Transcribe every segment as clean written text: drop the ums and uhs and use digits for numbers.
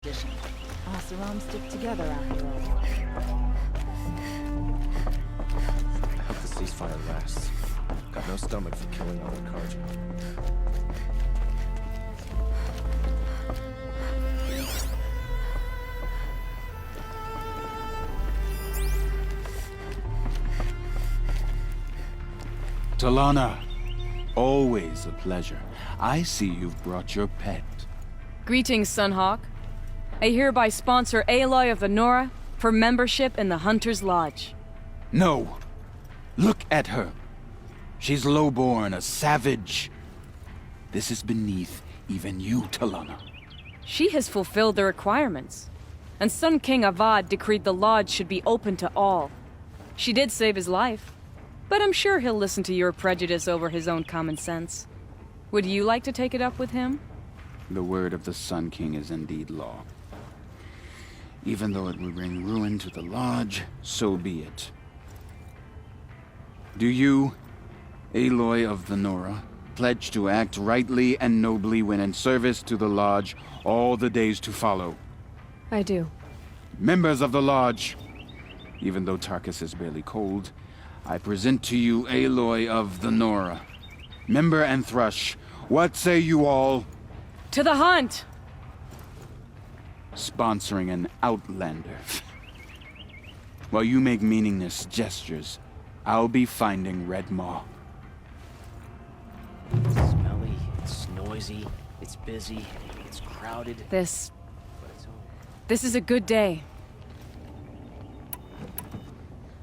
Oseram stick together after all. I hope the ceasefire lasts. Got no stomach for killing other Carja. Talana, always a pleasure. I see you've brought your pet. Greetings, Sunhawk. I hereby sponsor Aloy of the Nora for membership in the Hunter's Lodge. No! Look at her! She's lowborn, a savage. This is beneath even you, Talana. She has fulfilled the requirements, and Sun King Avad decreed the Lodge should be open to all. She did save his life, but I'm sure he'll listen to your prejudice over his own common sense. Would you like to take it up with him? The word of the Sun King is indeed law. Even though it would bring ruin to the Lodge, so be it. Do you, Aloy of the Nora, pledge to act rightly and nobly when in service to the Lodge all the days to follow? I do. Members of the Lodge, even though Tarkus is barely cold, I present to you Aloy of the Nora. Member and Thrush, what say you all? To the hunt! Sponsoring an outlander. While you make meaningless gestures, I'll be finding Red Maw. It's smelly, it's noisy, it's busy, it's crowded, This but it's home. is a good day.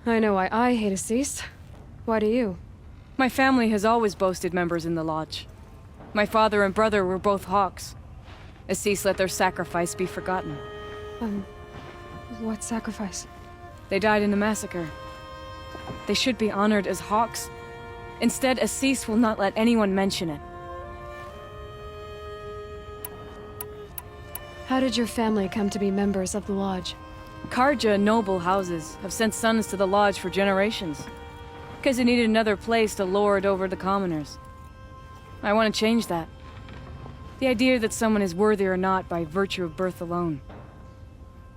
I know why I hate Assis. Why do you? My family has always boasted members in the Lodge. My father and brother were both Hawks. Assis let their sacrifice be forgotten. What sacrifice? They died in the massacre. They should be honored as Hawks. Instead, Assis will not let anyone mention it. How did your family come to be members of the Lodge? Carja noble houses have sent sons to the Lodge for generations. Because they needed another place to lord over the commoners. I want to change that. The idea that someone is worthy or not by virtue of birth alone.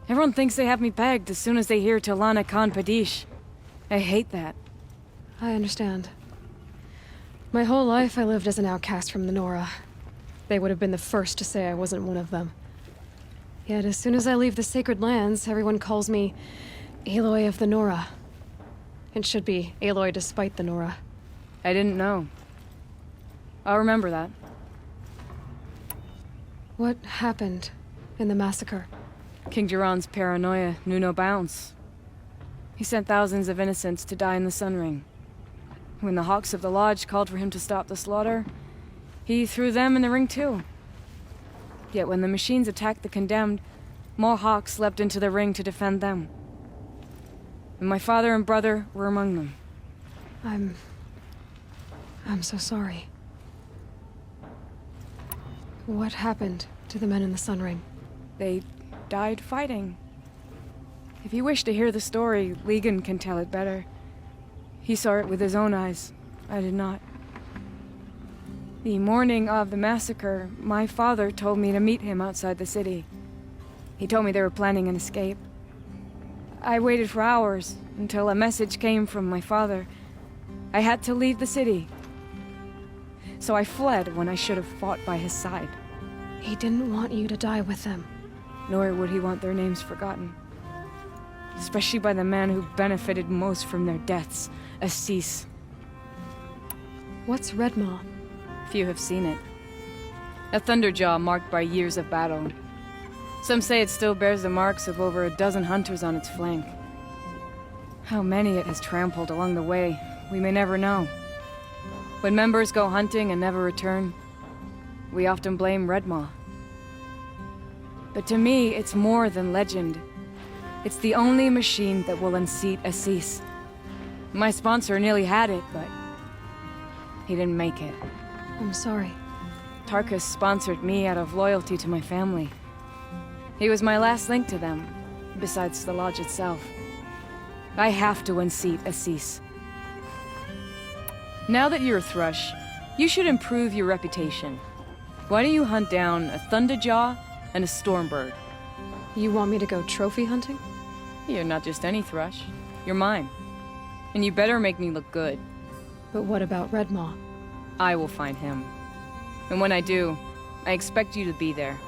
Everyone thinks they have me pegged as soon as they hear Talana Khan Padish. I hate that. I understand. My whole life I lived as an outcast from the Nora. They would have been the first to say I wasn't one of them. Yet as soon as I leave the sacred lands, everyone calls me Aloy of the Nora. It should be Aloy despite the Nora. I didn't know. I'll remember that. What happened in the massacre? King Jiran's paranoia knew no bounds. He sent thousands of innocents to die in the Sun Ring. When the Hawks of the Lodge called for him to stop the slaughter, he threw them in the ring too. Yet when the machines attacked the condemned, more Hawks leapt into the ring to defend them. And my father and brother were among them. I'm so sorry. What happened to the men in the Sun Ring? They died fighting. If you wish to hear the story, Legan can tell it better. He saw it with his own eyes. I did not. The morning of the massacre, my father told me to meet him outside the city. He told me they were planning an escape. I waited for hours until a message came from my father. I had to leave the city. So I fled when I should have fought by his side. He didn't want you to die with them. Nor would he want their names forgotten. Especially by the man who benefited most from their deaths, Assis. What's Red Maw? Few have seen it. A thunderjaw marked by years of battle. Some say it still bears the marks of over a dozen hunters on its flank. How many it has trampled along the way, we may never know. When members go hunting and never return, we often blame Red Maw. But to me, it's more than legend. It's the only machine that will unseat Assis. My sponsor nearly had it, but he didn't make it. I'm sorry. Tarkus sponsored me out of loyalty to my family. He was my last link to them, besides the Lodge itself. I have to unseat Assis. Now that you're a Thrush, you should improve your reputation. Why don't you hunt down a Thunderjaw and a Stormbird? You want me to go trophy hunting? You're not just any thrush. You're mine. And you better make me look good. But what about Redmaw? I will find him. And when I do, I expect you to be there.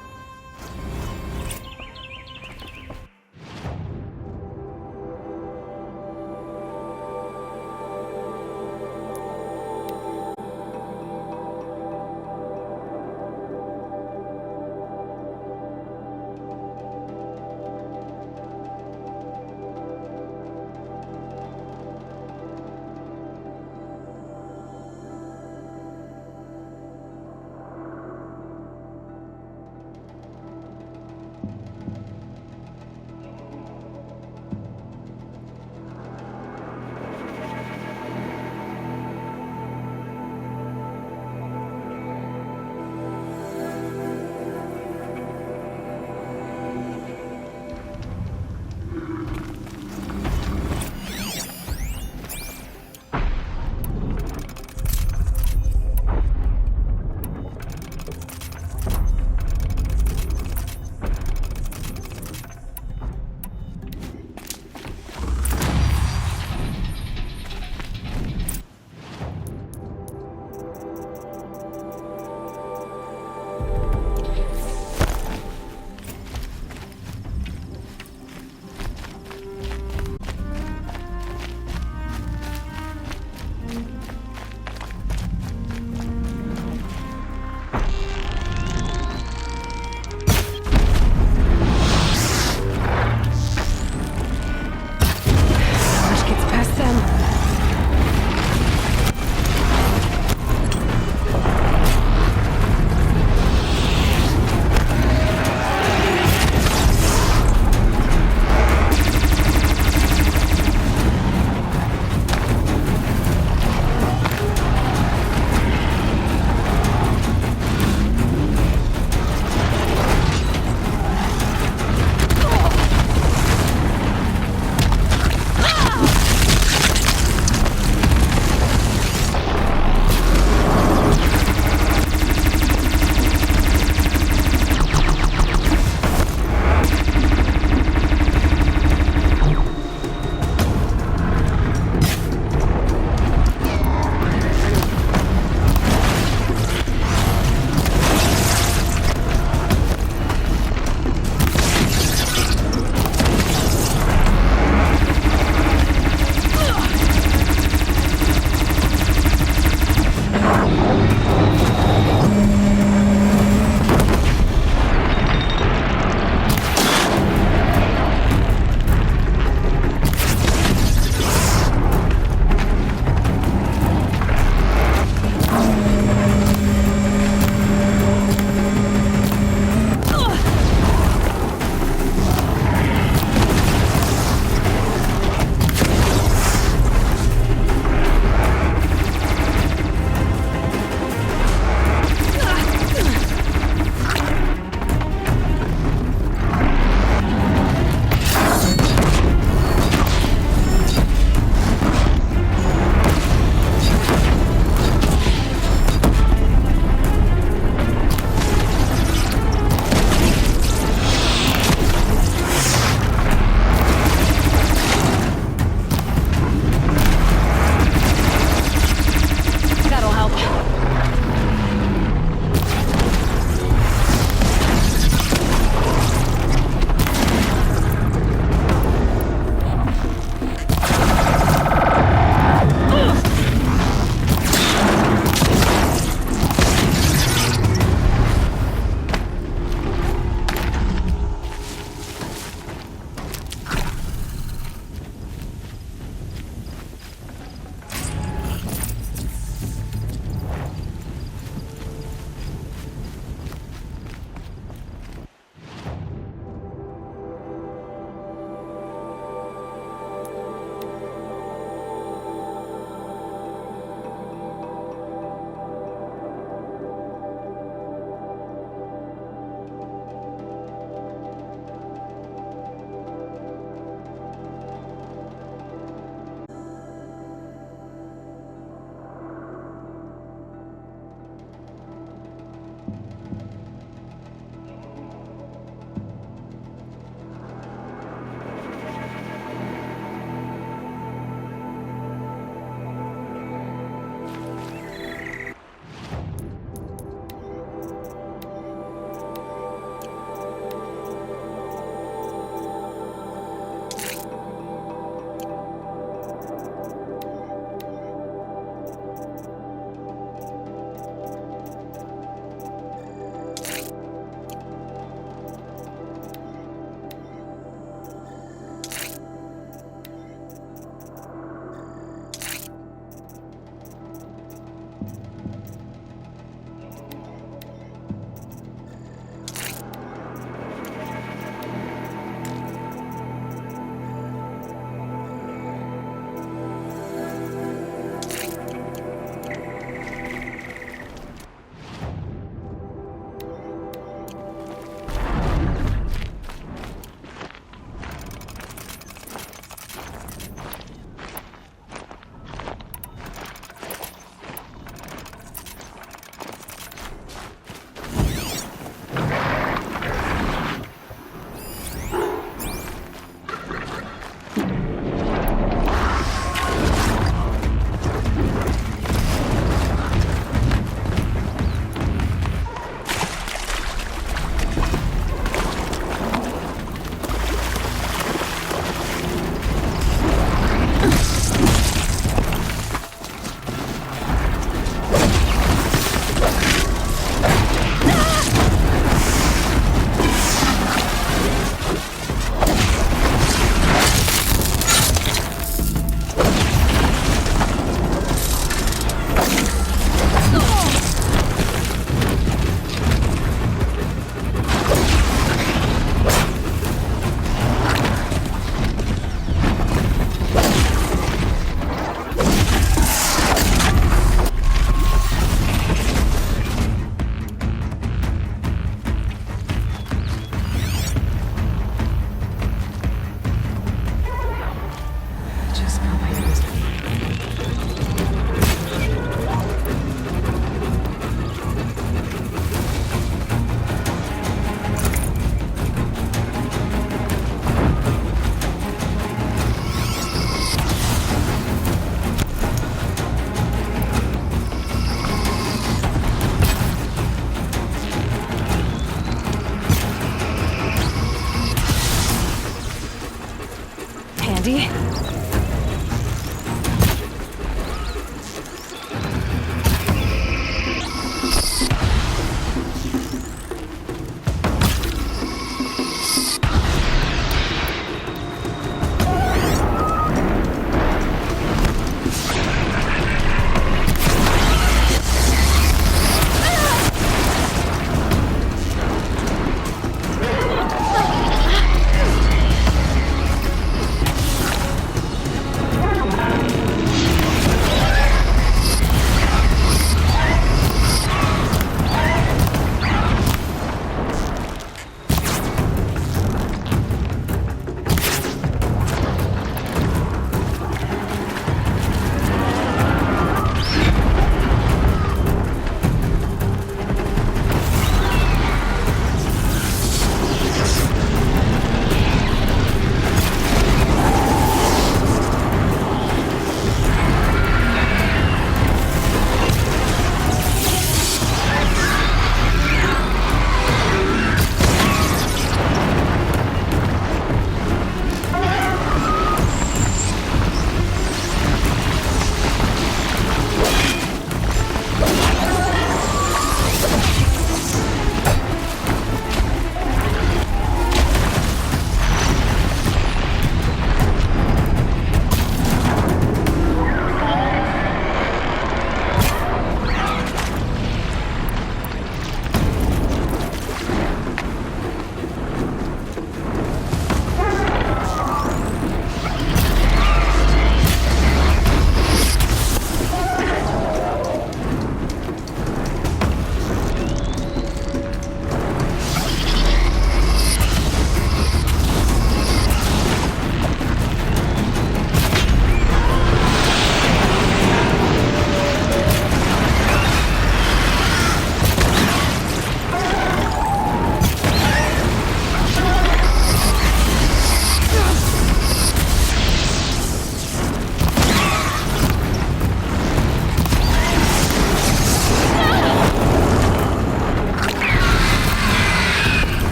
Ready?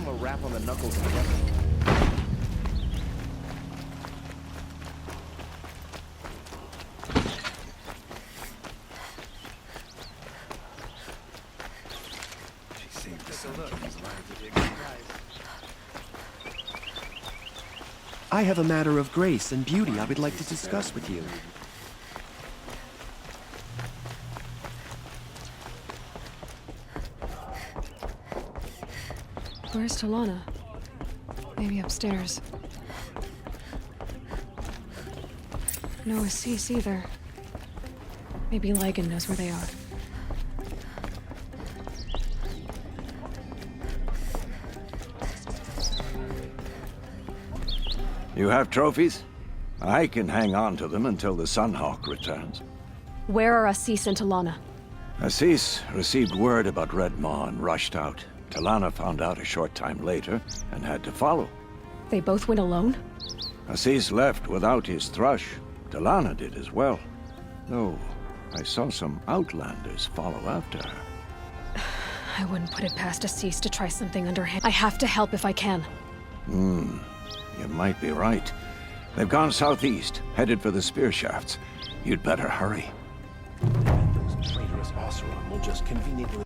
a rap on the knuckles and get I have a matter of grace and beauty I would like to discuss with you. Where's Talana? Maybe upstairs. No Assis either. Maybe Lagan knows where they are. You have trophies? I can hang on to them until the Sunhawk returns. Where are Assis and Talana? Assis received word about Red Maw and rushed out. Talana found out a short time later and had to follow. They both went alone? Assis left without his thrush. Talana did as well. Though, I saw some outlanders follow after her. I wouldn't put it past Assis to try something underhand. I have to help if I can. You might be right. They've gone southeast, headed for the spear shafts. You'd better hurry. those traitorous Oseram will just conveniently...